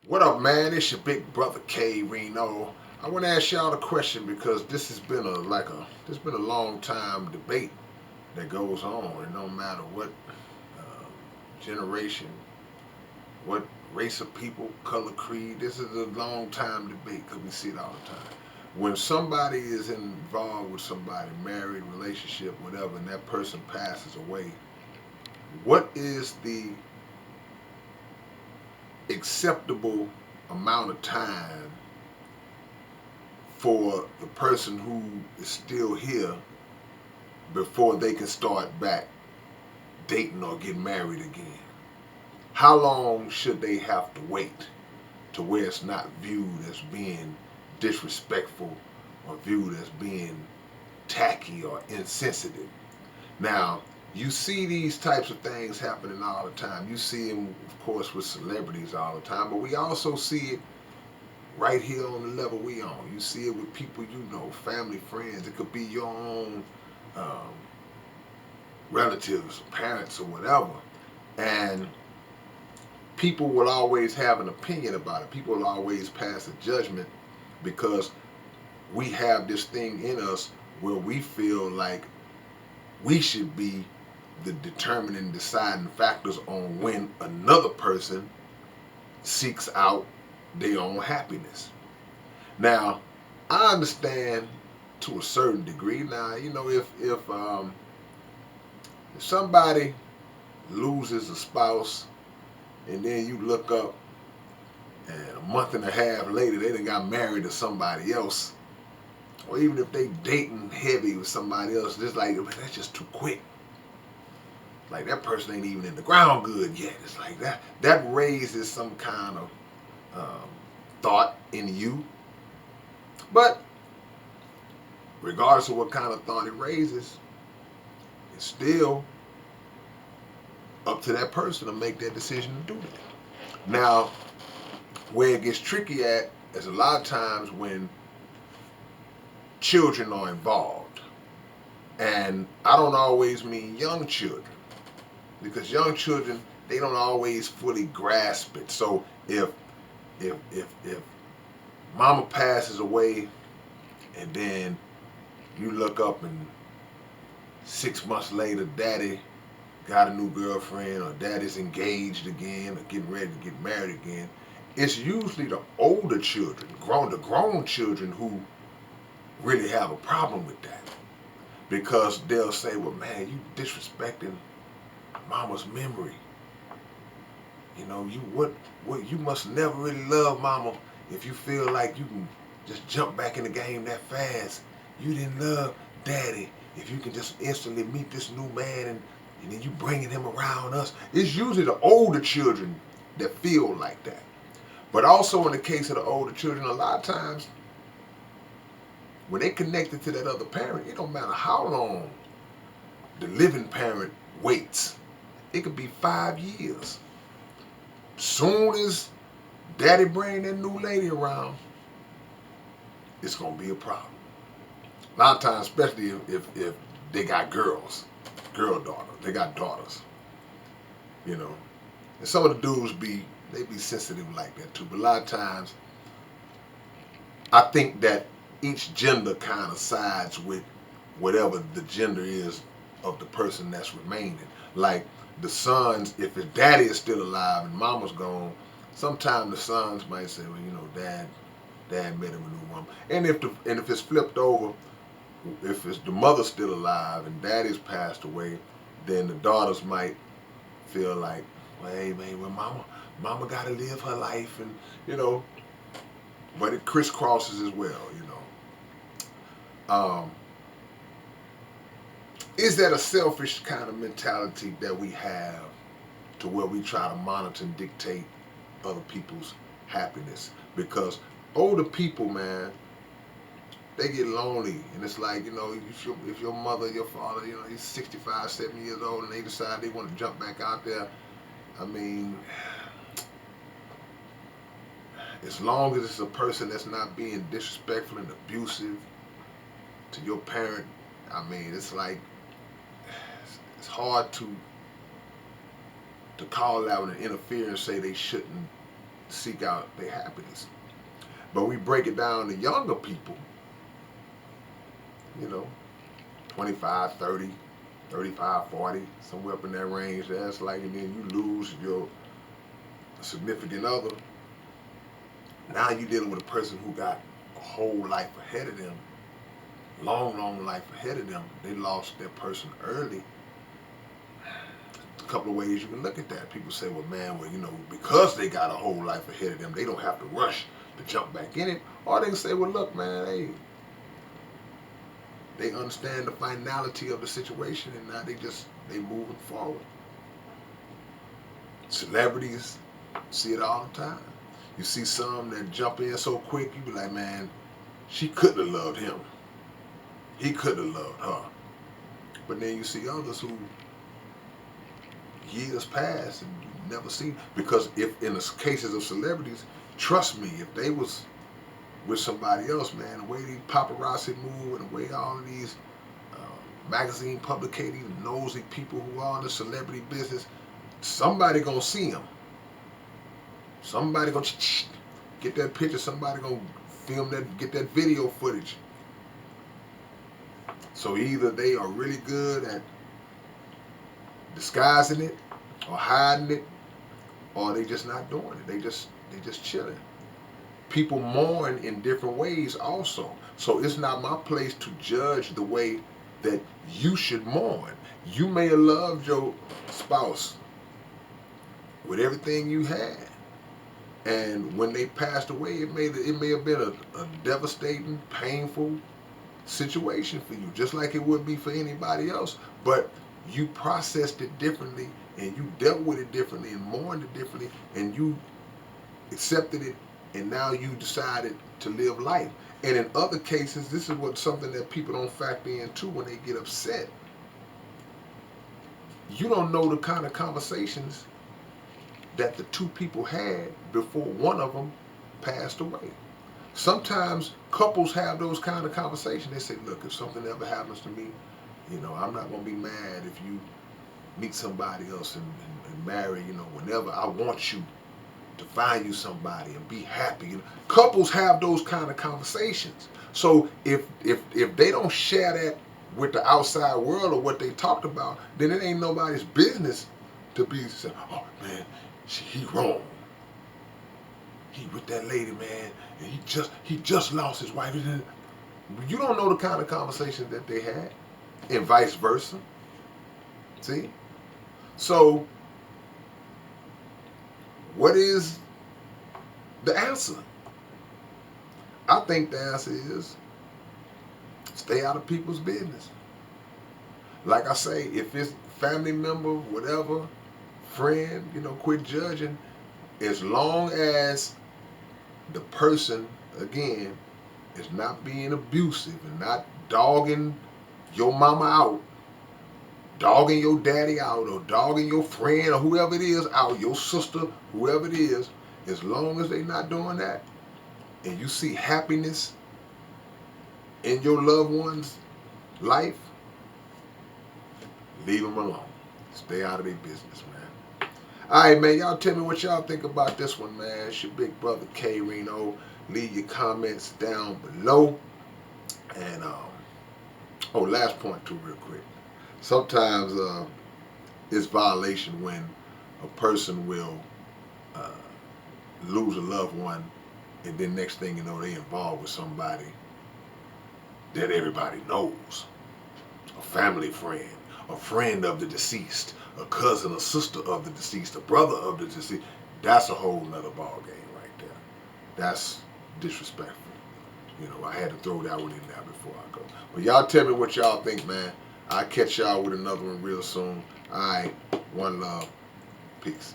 What up, man? It's your big brother K-Rino. I want to ask y'all a question because this has been a long time debate that goes on, and no matter what generation, what race of people, color, creed, this is a long time debate because we see it all the time. When somebody is involved with somebody, married, relationship, whatever, and that person passes away, what is the acceptable amount of time for the person who is still here before they can start back dating or get married again? How long should they have to wait to where it's not viewed as being disrespectful or viewed as being tacky or insensitive? Now, you see these types of things happening all the time. You see them, of course, with celebrities all the time, but we also see it right here on the level we on. You see it with people you know, family, friends. It could be your own um, relatives, parents, or whatever. And people will always have an opinion about it. People will always pass a judgment because we have this thing in us where we feel like we should be the determining, deciding factors on when another person seeks out their own happiness. Now, I understand to a certain degree. Now, you know, if somebody loses a spouse and then you look up and a month and a half later they done got married to somebody else, or even if they dating heavy with somebody else, just like, man, that's just too quick. Like that person ain't even in the ground good yet. It's like that. That raises some kind of thought in you. But regardless of what kind of thought it raises, it's still up to that person to make that decision to do that. Now, where it gets tricky at is a lot of times when children are involved. And I don't always mean young children, because young children, they don't always fully grasp it. So if mama passes away and then you look up and 6 months later daddy got a new girlfriend or daddy's engaged again or getting ready to get married again, it's usually the older children, the grown children, who really have a problem with that, because they'll say, well, man, you disrespecting mama's memory. You know, you must never really love mama if you feel like you can just jump back in the game that fast. You didn't love daddy if you can just instantly meet this new man and then you bringing him around us. It's usually the older children that feel like that. But also in the case of the older children, a lot of times when they connected to that other parent, it don't matter how long the living parent waits. It could be 5 years. Soon as daddy bring that new lady around, it's gonna be a problem. A lot of times, especially if they got girl daughters, they got daughters, you know. And some of the dudes they be sensitive like that too. But a lot of times, I think that each gender kind of sides with whatever the gender is of the person that's remaining. Like the sons, if his daddy is still alive and mama's gone, sometimes the sons might say, well, you know, dad met him a new woman. And if it's flipped over, if it's the mother still alive and daddy's passed away, then the daughters might feel like, well, hey man, well mama gotta live her life, and you know, but it crisscrosses as well, you know. Is that a selfish kind of mentality that we have to where we try to monitor and dictate other people's happiness? Because older people, man, they get lonely, and it's like, you know, if your mother, your father, you know, he's 65, 70 years old, and they decide they want to jump back out there, I mean, as long as it's a person that's not being disrespectful and abusive to your parent, I mean, it's like, it's hard to call out and interfere and say they shouldn't seek out their happiness. But we break it down to younger people, you know, 25, 30, 35, 40, somewhere up in that range. That's like, and then you lose your significant other. Now you're dealing with a person who got a whole life ahead of them, long life ahead of them. They lost their person early. A couple of ways you can look at that. People say, well, man, well, because they got a whole life ahead of them, they don't have to rush to jump back in it. Or they can say, well, look, man, hey, they understand the finality of the situation, and now they moving forward. Celebrities see it all the time. You see some that jump in so quick, you be like, man, she couldn't have loved him. He couldn't have loved her. But then you see others who years pass and you never see. Because if in the cases of celebrities, trust me, if they was with somebody else, man, the way these paparazzi move and the way all of these magazine publicating nosy people who are in the celebrity business, somebody gonna see them. Somebody gonna get that picture. Somebody gonna film that, get that video footage. So either they are really good at disguising it or hiding it, or they just not doing it. They just chilling. People mourn in different ways also. So it's not my place to judge the way that you should mourn. You may have loved your spouse with everything you had, and when they passed away, it may have been a devastating, painful situation for you, just like it would be for anybody else. But you processed it differently, and you dealt with it differently, and mourned it differently, and you accepted it, and now you decided to live life. And in other cases, this is something that people don't factor in too when they get upset. You don't know the kind of conversations that the two people had before one of them passed away. Sometimes couples have those kind of conversations. They say, look, if something ever happens to me, I'm not going to be mad if you meet somebody else and marry, whenever. I want you to find you somebody and be happy. Couples have those kind of conversations. So if they don't share that with the outside world or what they talked about, then it ain't nobody's business to be saying, oh man, he wrong. He with that lady, man, and he just lost his wife. You don't know the kind of conversations that they had, and vice versa. See? So, what is the answer? I think the answer is stay out of people's business. Like I say, if it's family member, whatever, friend, quit judging. As long as the person, again, is not being abusive and not dogging your mama out, dogging your daddy out, or dogging your friend or whoever it is out, your sister, whoever it is, as long as they're not doing that, and you see happiness in your loved one's life, leave them alone. Stay out of their business, man. All right, man, y'all tell me what y'all think about this one, man. It's your big brother, K-Rino. Leave your comments down below. And, last point too, real quick. Sometimes it's violation when a person will lose a loved one, and then next thing you know, they involved with somebody that everybody knows. A family friend, a friend of the deceased, a cousin, a sister of the deceased, a brother of the deceased. That's a whole nother ball game right there. That's disrespectful. I had to throw that one in there before I go. But y'all tell me what y'all think, man. I'll catch y'all with another one real soon. All right, one love. Peace.